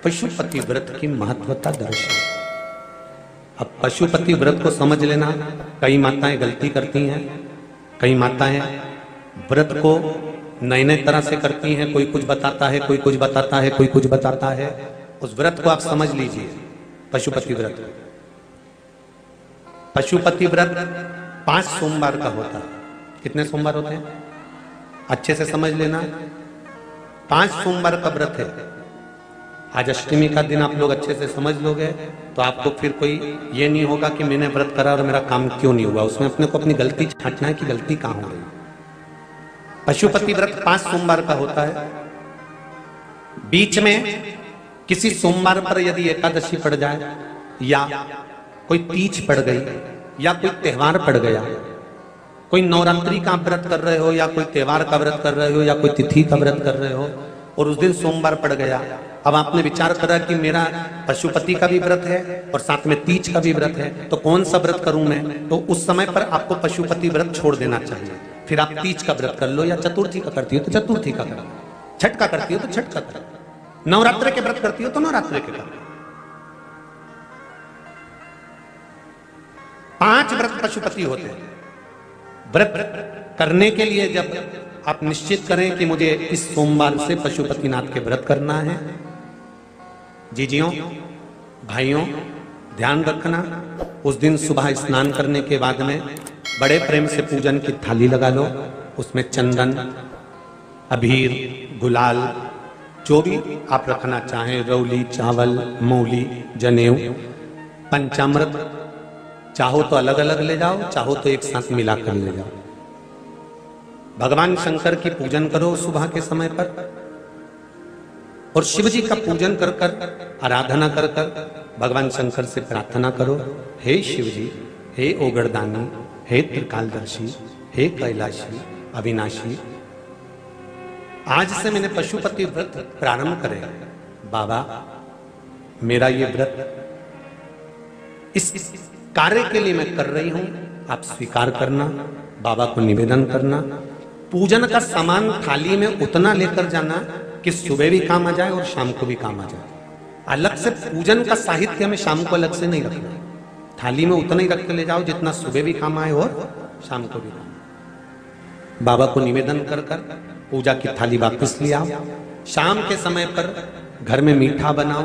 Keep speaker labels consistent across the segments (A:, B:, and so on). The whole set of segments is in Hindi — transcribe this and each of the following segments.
A: पशुपति व्रत की महत्वता दर्शाए। अब पशुपति व्रत को समझ लेना, कई माताएं गलती करती हैं, कई माताएं व्रत को नए नए तरह से करती हैं, कोई कुछ बताता है, कोई कुछ बताता है, कोई कुछ बताता है। उस व्रत को आप समझ लीजिए, पशुपति व्रत। पशुपति व्रत 5 सोमवार का होता है। कितने सोमवार होते हैं अच्छे से समझ लेना, 5 सोमवार का व्रत है। आज अष्टमी का दिन आप लोग अच्छे से समझ लोगे तो आपको फिर कोई ये नहीं होगा कि मैंने व्रत करा और मेरा काम क्यों नहीं हुआ। उसमें अपने को अपनी गलती छांटना है कि गलती कहां हो गई। पशुपति व्रत 5 सोमवार का होता है। बीच में किसी सोमवार पर यदि एकादशी पड़ जाए या कोई तीज पड़ गई या कोई त्योहार पड़ गया, कोई नवरात्रि का व्रत कर रहे हो या कोई त्योहार का व्रत कर रहे हो या कोई तिथि का व्रत कर रहे हो और उस दिन सोमवार पड़ गया, अब आपने विचार करा कि मेरा पशुपति का भी व्रत है और साथ में तीज का भी व्रत है, तो कौन सा व्रत करूं मैं? तो उस समय पर आपको पशुपति व्रत छोड़ देना चाहिए। फिर आप तीज का व्रत कर लो, या चतुर्थी का करती हो तो चतुर्थी का करो, छठ का करती हो तो छठ का करो, नवरात्रि के व्रत करती हो तो नवरात्रि के करो। 5 व्रत पशुपति होते हैं। व्रत करने के लिए जब आप निश्चित करें कि मुझे इस सोमवार से पशुपतिनाथ के व्रत करना है, जीजियों भाइयों ध्यान रखना, उस दिन सुबह स्नान करने के बाद में बड़े प्रेम से पूजन की थाली लगा लो। उसमें चंदन, अबीर, गुलाल, जो भी आप रखना चाहें, रौली, चावल, मौली, जनेऊ, पंचामृत, चाहो तो अलग अलग ले जाओ, चाहो तो एक साथ मिलाकर ले जाओ। भगवान शंकर की पूजन करो सुबह के समय पर और शिव जी का पूजन कर कर, आराधना कर कर भगवान शंकर से प्रार्थना करो, हे शिव जी, हे ओगरदानी, हे त्रिकालदर्शी, हे कैलाशी, अविनाशी, आज से मैंने पशुपति व्रत प्रारंभ करे। बाबा मेरा ये व्रत इस कार्य के लिए मैं कर रही हूं, आप स्वीकार करना। बाबा को निवेदन करना। पूजन का सामान थाली में उतना लेकर जाना कि सुबह भी काम आ जाए और शाम को भी काम आ जाए। अलग से पूजन का साहित्य में शाम को अलग से नहीं रखना, थाली में उतना ही रख के ले जाओ जितना सुबह भी काम आए और शाम को भी काम। बाबा को निवेदन कर कर पूजा की थाली वापस ले आओ। शाम के समय पर घर में मीठा बनाओ,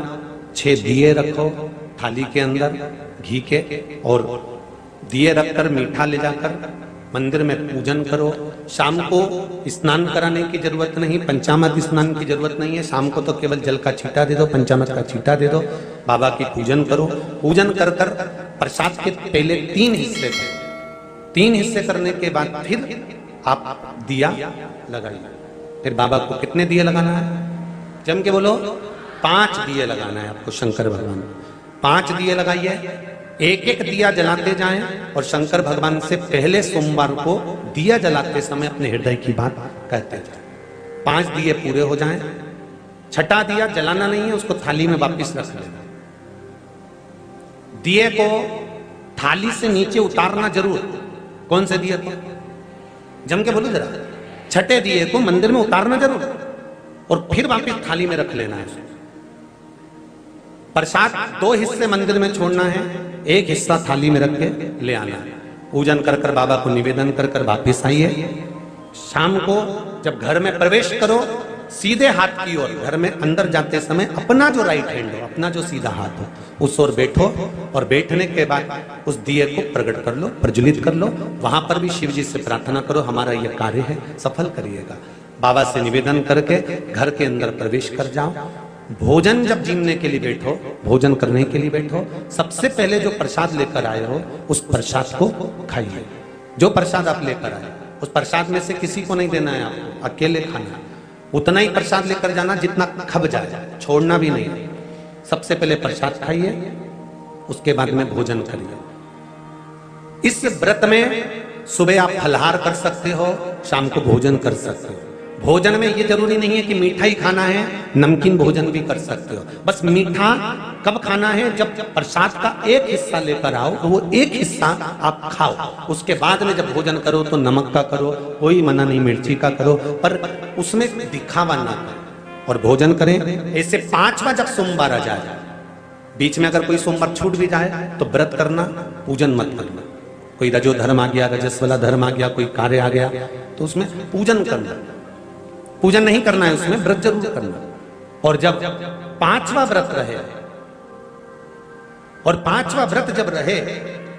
A: 6 दिए रखो थाली के अंदर घी के, और दिए रखकर मीठा ले जाकर मंदिर में पूजन करो। शाम को स्नान कराने की जरूरत नहीं, पंचामृत स्नान की जरूरत नहीं है। शाम को तो केवल जल का छींटा दे दो, पंचामृत का छींटा दे दो, बाबा की पूजन करो। पूजन कर कर प्रसाद के पहले 3 हिस्से करो। 3 हिस्से करने के बाद फिर आप दिया लगाइए। फिर बाबा को कितने दिए लगाना है? जम के बोलो, 5 दिए लगाना है आपको शंकर भगवान। 5 दिए लगाइए, एक एक दिया जलाते जाएं और शंकर भगवान से पहले सोमवार को दिया जलाते समय अपने हृदय की बात कहते जाएं। 5 दिए पूरे हो जाएं, छठा दिया जलाना नहीं है, उसको थाली में वापस रख लेना। दिए को थाली से नीचे उतारना जरूर। कौन से दिए को? जम के बोलो जरा। छठे दिए को मंदिर में उतारना जरूर और फिर वापस थाली में रख लेना है। प्रसाद 2 हिस्से मंदिर में छोड़ना है, 1 हिस्सा थाली में रख के ले आना है। पूजन कर कर बाबा को निवेदन कर कर वापिस आइए। शाम को जब घर में प्रवेश करो, सीधे हाथ की ओर घर में अंदर जाते समय अपना जो राइट हैंड हो, अपना जो सीधा हाथ हो, उस ओर बैठो और बैठने के बाद उस दिए को प्रकट कर लो, प्रज्वलित कर लो। वहां पर भी शिव जी से प्रार्थना करो, हमारा यह कार्य है सफल करिएगा। बाबा से निवेदन करके घर के अंदर प्रवेश कर जाओ। भोजन जब जीमने के लिए बैठो, भोजन करने के लिए बैठो, सबसे पहले जो प्रसाद लेकर आए हो उस प्रसाद को खाइए। जो प्रसाद आप लेकर आए उस प्रसाद में से किसी को नहीं देना है, आपको अकेले खाना है। उतना ही प्रसाद लेकर जाना जितना खब जाए, छोड़ना भी नहीं। सबसे पहले प्रसाद खाइए, उसके बाद में भोजन करिए। इस व्रत में सुबह आप फलहार कर सकते हो, शाम को भोजन कर सकते हो। भोजन में ये जरूरी नहीं है कि मीठा ही खाना है, नमकीन भोजन भी कर सकते हो। बस मीठा कब खाना है? जब प्रसाद का 1 हिस्सा लेकर आओ, तो वो 1 हिस्सा आप खाओ। उसके बाद में जब भोजन करो तो नमक का करो, कोई मना नहीं, मिर्ची का करो, पर उसमें दिखावा ना करो। और भोजन करें। ऐसे 5वां जब सोमवार आ जाए, बीच में अगर कोई सोमवार छूट भी जाए तो व्रत करना, पूजन मत करना। कोई रजो धर्म आ गया, रजस्वला धर्म आ गया, कोई कार्य आ गया तो उसमें पूजन करना, पूजन नहीं करना है, उसमें व्रत जरूर करना। और जब 5वां व्रत रहे, और 5वां व्रत जब रहे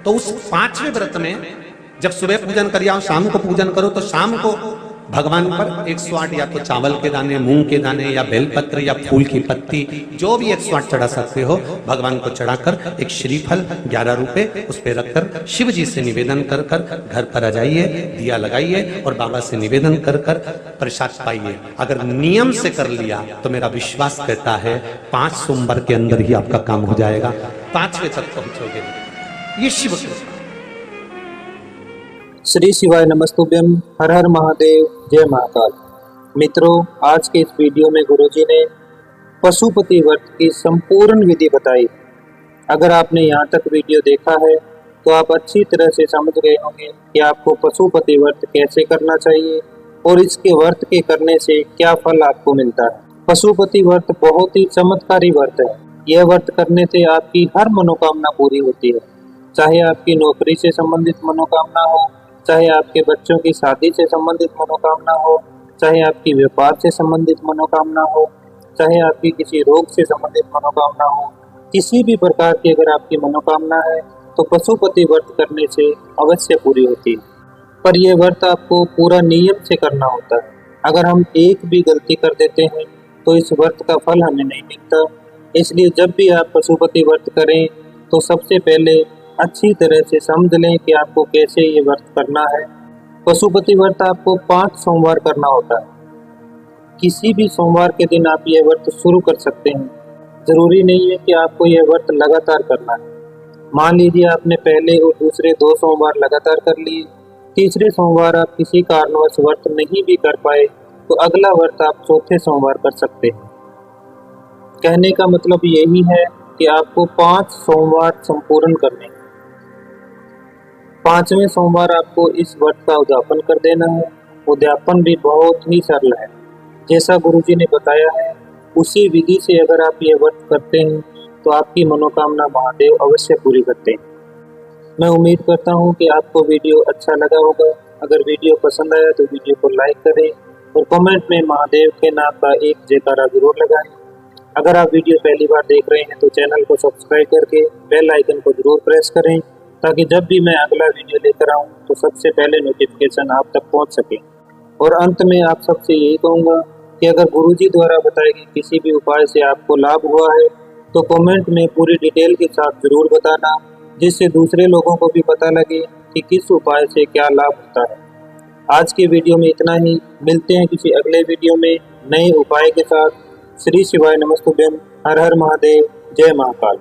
A: तो उस 5वें व्रत में जब सुबह पूजन कर आओ, शाम को पूजन करो, तो शाम को भगवान पर 108 या तो चावल के दाने, मूंग के दाने, या बेलपत्र, या फूल की पत्ती, जो भी 108 चढ़ा सकते हो भगवान को चढ़ाकर एक श्रीफल 11 रुपए उस पर रखकर शिव जी से निवेदन कर कर घर पर आ जाइए, दिया लगाइए और बाबा से निवेदन कर कर प्रसाद पाइए। अगर नियम से कर लिया तो मेरा विश्वास कहता है 5 सोमवार के अंदर ही आपका काम हो जाएगा, 5वें तक पहुंचोगे। ये शिव कृपा।
B: श्री शिवाय नमस्तुभ्यम। हर हर महादेव, जय महाकाल। मित्रों, आज के इस वीडियो में गुरुजी ने पशुपति व्रत की संपूर्ण विधि बताई। अगर आपने यहाँ तक वीडियो देखा है तो आप अच्छी तरह से समझ गए होंगे कि आपको पशुपति व्रत कैसे करना चाहिए और इसके व्रत के करने से क्या फल आपको मिलता है। पशुपति व्रत बहुत ही चमत्कारी व्रत है। यह व्रत करने से आपकी हर मनोकामना पूरी होती है, चाहे आपकी नौकरी से संबंधित मनोकामना हो, चाहे आपके बच्चों की शादी से संबंधित मनोकामना हो, चाहे आपकी व्यापार से संबंधित मनोकामना हो, चाहे आपकी किसी रोग से संबंधित मनोकामना हो, किसी भी प्रकार की अगर आपकी मनोकामना है तो पशुपति व्रत करने से अवश्य पूरी होती है। पर यह व्रत आपको पूरा नियम से करना होता है। अगर हम एक भी गलती कर देते हैं तो इस व्रत का फल हमें नहीं मिलता। इसलिए जब भी आप पशुपति व्रत करें तो सबसे पहले अच्छी तरह से समझ लें कि आपको कैसे ये व्रत करना है। पशुपति व्रत आपको 5 सोमवार करना होता है। किसी भी सोमवार के दिन आप ये व्रत शुरू कर सकते हैं। जरूरी नहीं है कि आपको ये व्रत लगातार करना है। मान लीजिए आपने पहले और दूसरे 2 सोमवार लगातार कर लिए, तीसरे सोमवार आप किसी कारणवश व्रत नहीं भी कर पाए तो अगला व्रत आप चौथे सोमवार कर सकते हैं। कहने का मतलब यही है कि आपको 5 सोमवार संपूर्ण करने हैं। 5वें सोमवार आपको इस व्रत का उद्यापन कर देना है। उद्यापन भी बहुत ही सरल है, जैसा गुरुजी ने बताया है उसी विधि से अगर आप ये व्रत करते हैं तो आपकी मनोकामना महादेव अवश्य पूरी करते हैं। मैं उम्मीद करता हूँ कि आपको वीडियो अच्छा लगा होगा। अगर वीडियो पसंद आया तो वीडियो को लाइक करें और कमेंट में महादेव के नाम का एक जयकारा जरूर लगाएं। अगर आप वीडियो पहली बार देख रहे हैं तो चैनल को सब्सक्राइब करके बेल आइकन को जरूर प्रेस करें, ताकि जब भी मैं अगला वीडियो लेकर आऊं तो सबसे पहले नोटिफिकेशन आप तक पहुंच सके। और अंत में आप सबसे यही कहूंगा कि अगर गुरुजी द्वारा बताए गए किसी भी उपाय से आपको लाभ हुआ है तो कमेंट में पूरी डिटेल के साथ जरूर बताना, जिससे दूसरे लोगों को भी पता लगे कि किस उपाय से क्या लाभ होता है। आज के वीडियो में इतना ही। मिलते हैं किसी अगले वीडियो में नए उपाय के साथ। श्री शिवाय नमस्तुभ्यम। हर हर महादेव, जय महाकाल।